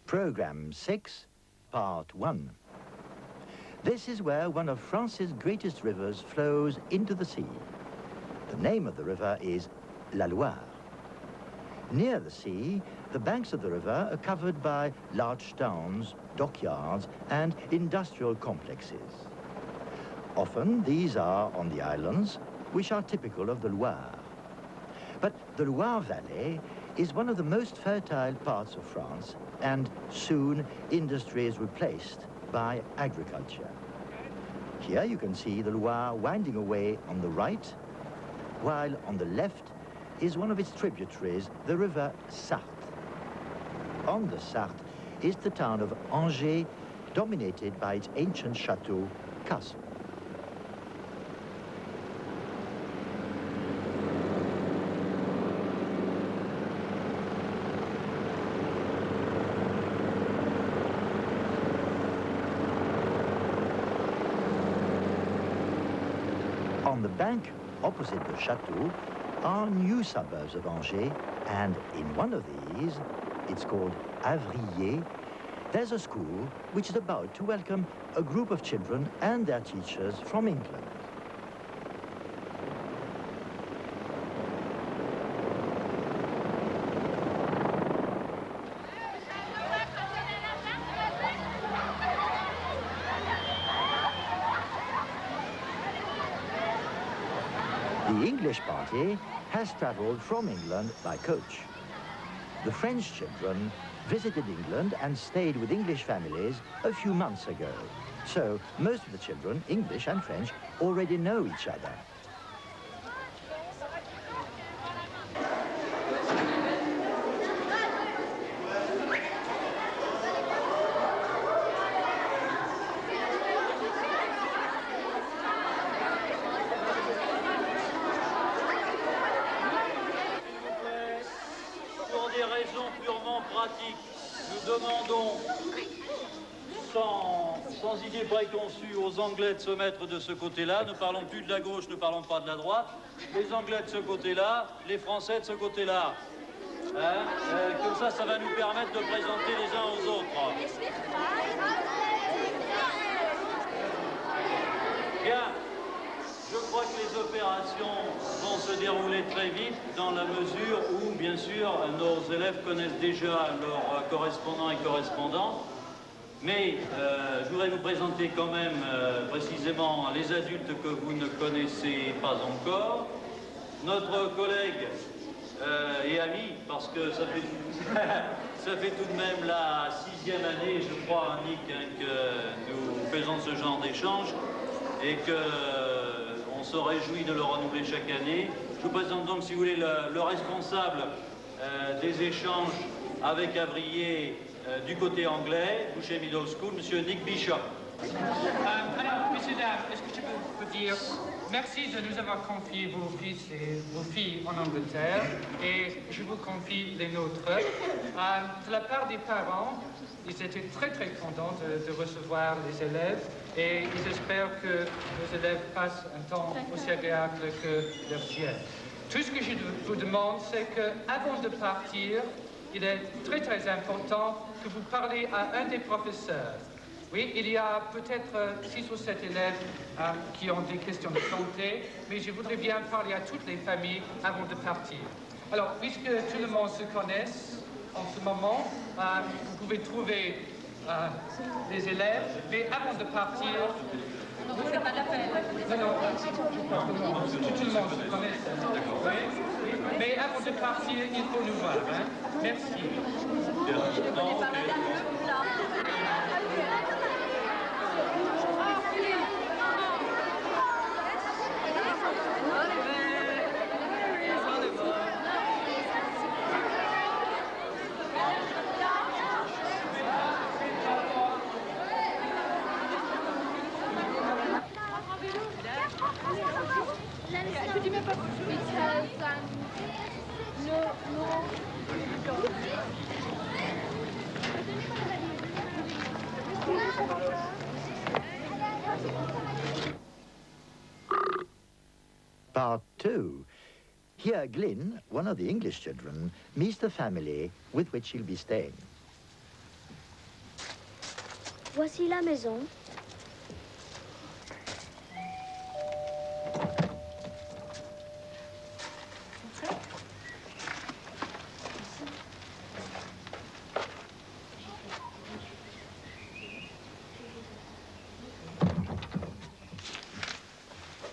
Program 6, Part 1. This is where one of France's greatest rivers flows into the sea. The name of the river is La Loire. Near the sea, the banks of the river are covered by large towns, dockyards, and industrial complexes. Often these are on the islands, which are typical of the Loire. But the Loire Valley is one of the most fertile parts of France, and soon industry is replaced by agriculture. Here you can see the Loire winding away on the right, while on the left is one of its tributaries, the river Sarthe. On the Sarthe is the town of Angers, dominated by its ancient chateau, castle. On the bank opposite the chateau are new suburbs of Angers, and in one of these, it's called Havrier, there's a school which is about to welcome a group of children and their teachers from England. The English party has travelled from England by coach. The French children visited England and stayed with English families a few months ago. So most of the children, English and French, already know each other. Nous demandons, sans idée préconçue, aux Anglais de se mettre de ce côté-là. Ne parlons plus de la gauche, ne parlons pas de la droite. Les Anglais de ce côté-là, les Français de ce côté-là. Hein? Comme ça, ça va nous permettre de présenter les uns aux autres. Bien. Je crois que les opérations vont se dérouler très vite dans la mesure où, bien sûr, nos élèves connaissent déjà leurs correspondants et correspondantes. Mais je voudrais vous présenter quand même précisément les adultes que vous ne connaissez pas encore. Notre collègue et ami, parce que ça fait, ça fait tout de même la 6e année, je crois, Nick, hein, que nous faisons ce genre d'échange et que on se réjouit de le renouveler chaque année. Je vous présente donc, si vous voulez, le responsable des échanges avec Havrier du côté anglais, Boucher Middle School, M. Nick Bishop. Alors, messieurs, dames, est-ce que je peux vous dire merci de nous avoir confié vos fils et vos filles en Angleterre, et je vous confie les nôtres. De la part des parents, ils étaient très très contents de recevoir les élèves, et ils espèrent que nos élèves passent un temps aussi agréable que leur sien. Tout ce que je vous demande, c'est qu'avant de partir, il est très très important que vous parlez à un des professeurs. Oui, il y a peut-être 6 ou 7 élèves qui ont des questions de santé, mais je voudrais bien parler à toutes les familles avant de partir. Alors, puisque tout le monde se connaît en ce moment, vous pouvez trouver les élèves, mais avant de partir... Non, vous ne faites pas d'appel. Non, tout le monde se connaît. Oui, mais avant de partir, il faut nous voir. Hein. Merci. Je ne connais pas Madame Le là. Here, Glyn, one of the English children, meets the family with which he'll be staying. Voici la maison.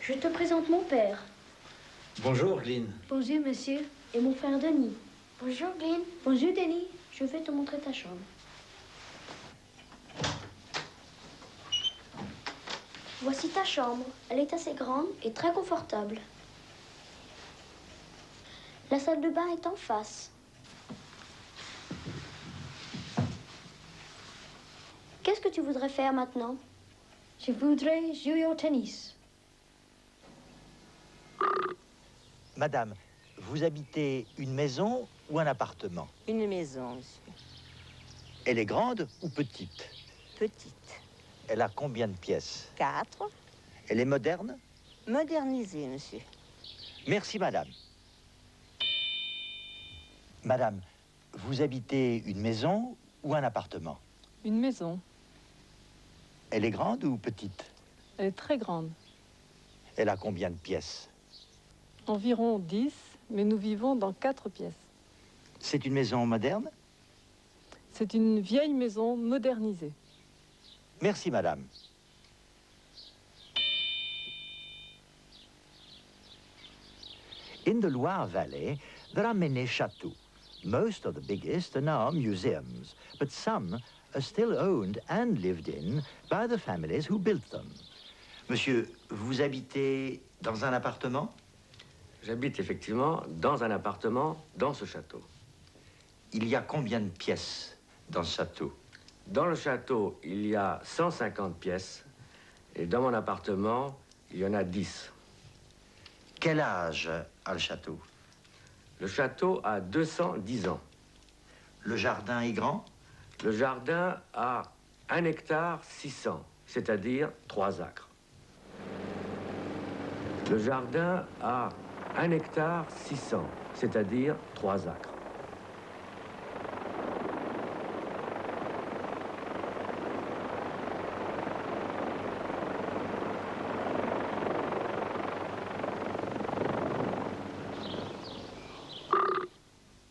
Je te présente mon père. Bonjour, Glyn. Bonjour, monsieur. Et mon frère Denis. Bonjour, Glyn. Bonjour, Denis. Je vais te montrer ta chambre. Voici ta chambre. Elle est assez grande et très confortable. La salle de bain est en face. Qu'est-ce que tu voudrais faire maintenant? Je voudrais jouer au tennis. Madame, vous habitez une maison ou un appartement? Une maison, monsieur. Elle est grande ou petite? Petite. Elle a combien de pièces? 4. Elle est moderne? Modernisée, monsieur. Merci, madame. Madame, vous habitez une maison ou un appartement? Une maison. Elle est grande ou petite? Elle est très grande. Elle a combien de pièces? Environ 10, mais nous vivons dans 4 pièces. C'est une maison moderne? C'est une vieille maison modernisée. Merci, madame. In the Loire Valley, there are many chateaux. Most of the biggest are now museums, but some are still owned and lived in by the families who built them. Monsieur, vous habitez dans un appartement? J'habite effectivement dans un appartement dans ce château. Il y a combien de pièces dans ce château? Dans le château, il y a 150 pièces et dans mon appartement, il y en a 10. Quel âge a le château? Le château a 210 ans. Le jardin est grand? Le jardin a 1 hectare 600, c'est-à-dire 3 acres. Le jardin a 1 hectare 600, c'est-à-dire 3 acres.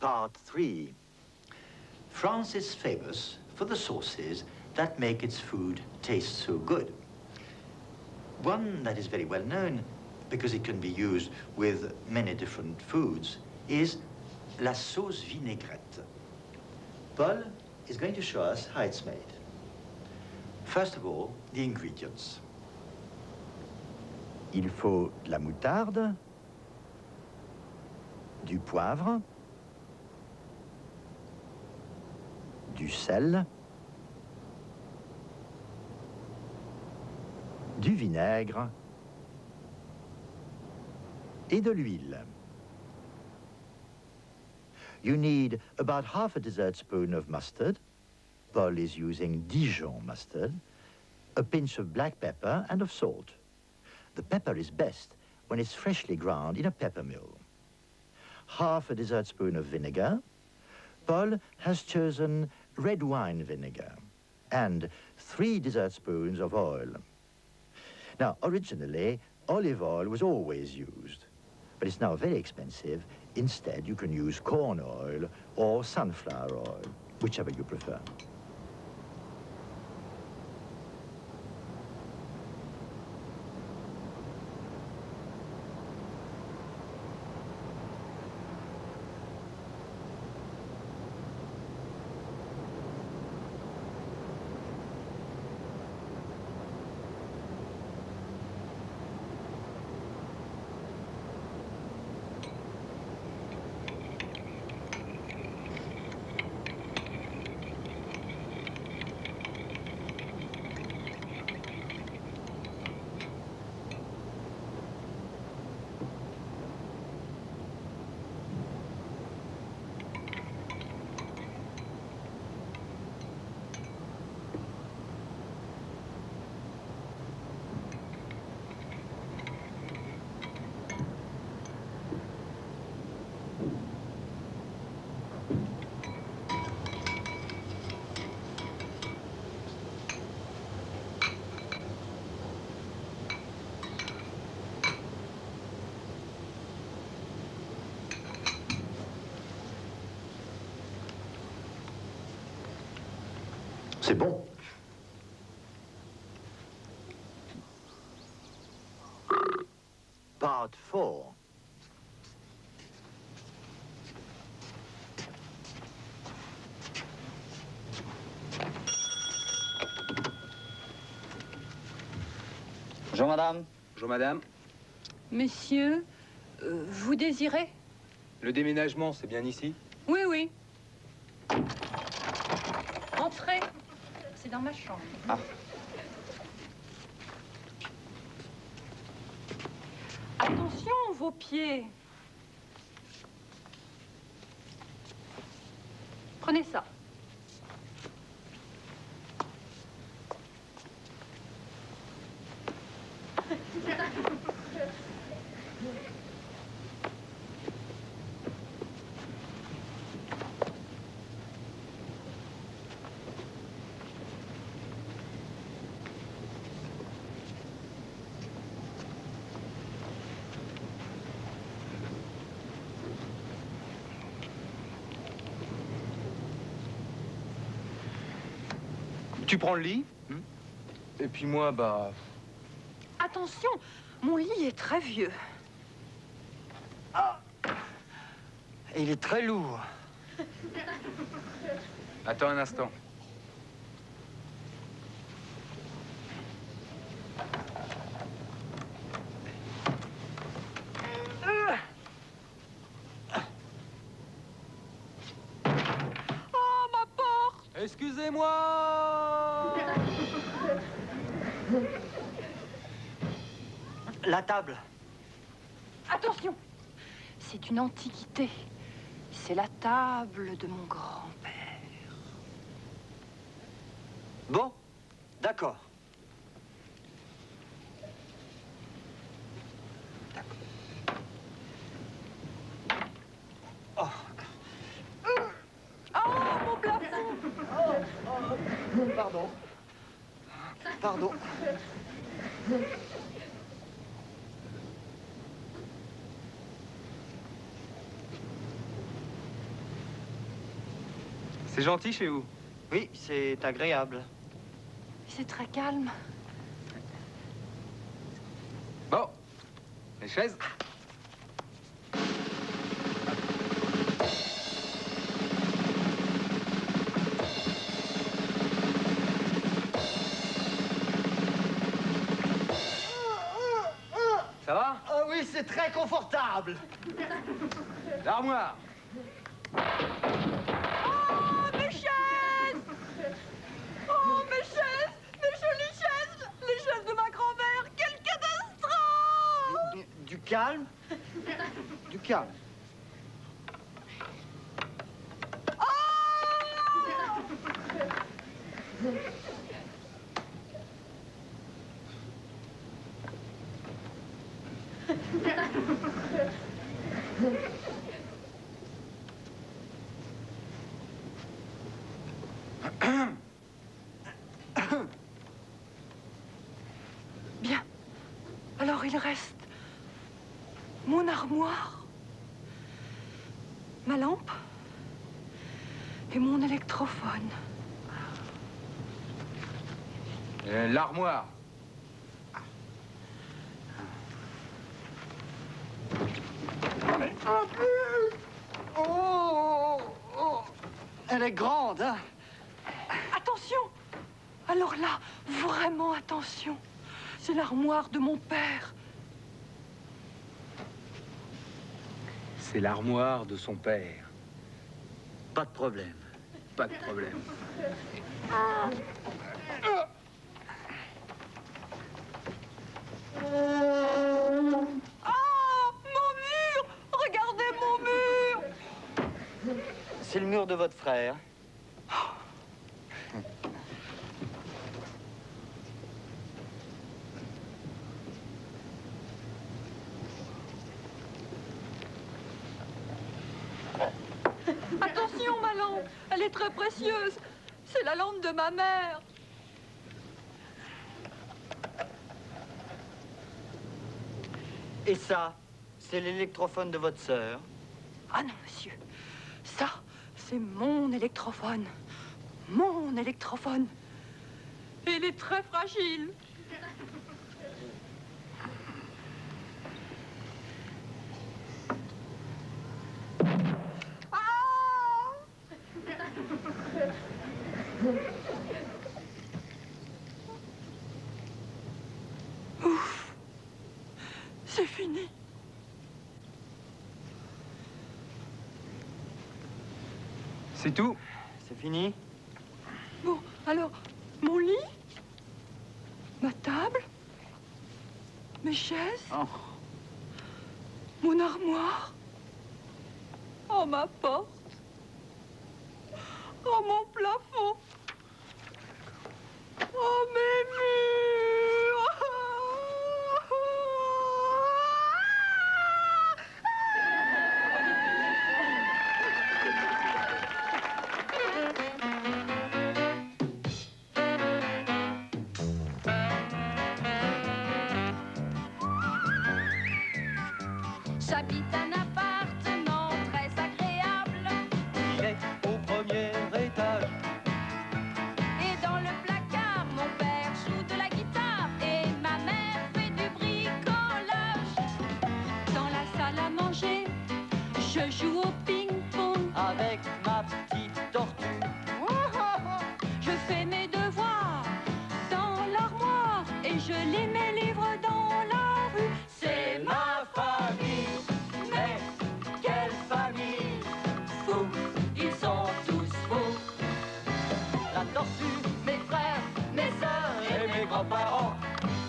Part 3. France is famous for the sauces that make its food taste so good. One that is very well known, because it can be used with many different foods, is la sauce vinaigrette. Paul is going to show us how it's made. First of all, the ingredients. Il faut de la moutarde, du poivre, du sel, du vinaigre et de l'huile. You need about half a dessert spoon of mustard. Paul is using Dijon mustard, a pinch of black pepper and of salt. The pepper is best when it's freshly ground in a pepper mill. Half a dessert spoon of vinegar. Paul has chosen red wine vinegar and 3 dessert spoons of oil. Now, originally, olive oil was always used, but it's now very expensive. Instead, you can use corn oil or sunflower oil, whichever you prefer. C'est bon. Part 4. Bonjour madame. Bonjour madame. Messieurs, vous désirez? Le déménagement, c'est bien ici? Oui, oui. Entrez. C'est dans ma chambre. Ah. Attention, vos pieds. Prenez ça. Tu prends le lit? Et puis moi, bah... Attention, mon lit est très vieux. Et il est très lourd. Attends un instant. Oh, ma porte! Excusez-moi! La table. Attention, c'est une antiquité. C'est la table de mon grand-père. Bon, d'accord. Oh, mon plafond! Pardon. Pardon. C'est gentil chez vous? Oui, c'est agréable. C'est très calme. Bon, les chaises? Ça va? Ah oui, c'est très confortable. L'armoire. Oh, mes chaises! Oh, mes chaises! Mes jolies chaises! Les chaises de ma grand-mère! Quelle catastrophe! Du calme? Du calme. Bien. Alors il reste mon armoire, ma lampe et mon électrophone. L'armoire. Elle est grande, hein? Attention! Alors là, vraiment attention. C'est l'armoire de mon père. C'est l'armoire de son père. Pas de problème. Pas de problème. Ah! Mon mur! Regardez mon mur! C'est le mur de votre frère. Attention, ma lampe! Elle est très précieuse. C'est la lampe de ma mère. Et ça, c'est l'électrophone de votre sœur. Ah non, monsieur. Ça, c'est mon électrophone. Mon électrophone. Il est très fragile. Ouf. C'est fini. C'est tout? C'est fini? Bon, alors, mon lit, ma table, mes chaises, mon armoire, oh, ma porte, oh, mon plafond, oh, mes murs. J'habite un appartement très agréable. Il est au premier étage. Et dans le placard, mon père joue de la guitare et ma mère fait du bricolage. Dans la salle à manger, je joue au ping-pong Avec ma petite tortue. Je fais mes devoirs dans l'armoire et je lis mes livres dans la rue. C'est ma famille. Mais quelle famille fou. Ils sont tous fous. La tortue, mes frères, mes sœurs et mes grands-parents.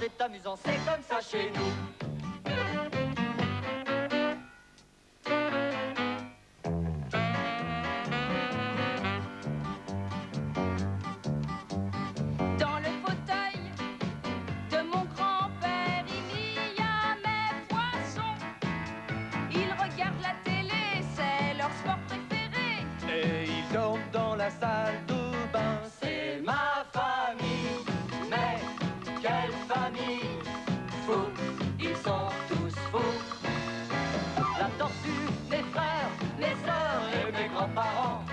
C'est amusant, c'est comme ça chez nous. Dans le fauteuil de mon grand-père, il y a mes poissons. Ils regardent la télé, c'est leur sport préféré. Et ils dorment dans la salle de bain. C'est ma famille. Mais quelle famille fou. Ils sont tous fous. La tortue, mes frères, mes sœurs et mes grands-parents.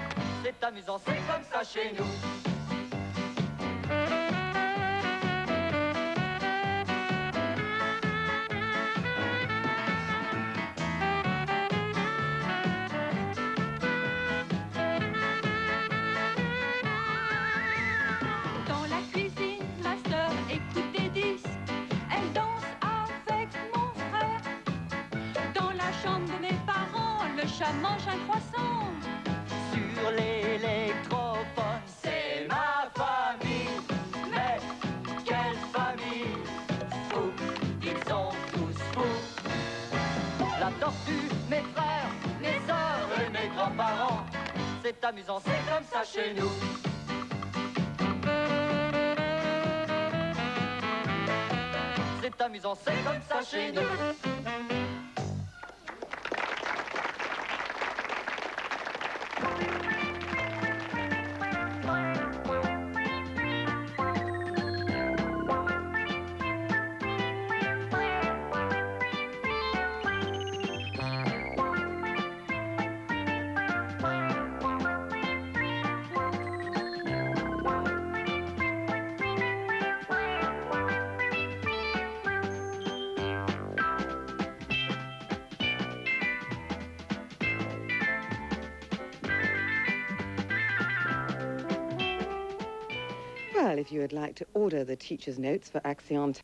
C'est amusant, c'est comme ça chez nous. Dans la cuisine, ma sœur écoute des disques. Elle danse avec mon frère. Dans la chambre de mes parents, le chat mange un croissant. Sur l'électrophone, c'est ma famille. Mais quelle famille fou. Ils sont tous fous. La tortue, mes frères, mes sœurs et mes grands-parents. C'est amusant, c'est comme ça chez nous. C'est amusant, c'est comme ça chez nous. Well, if you would like to order the teacher's notes for Axiom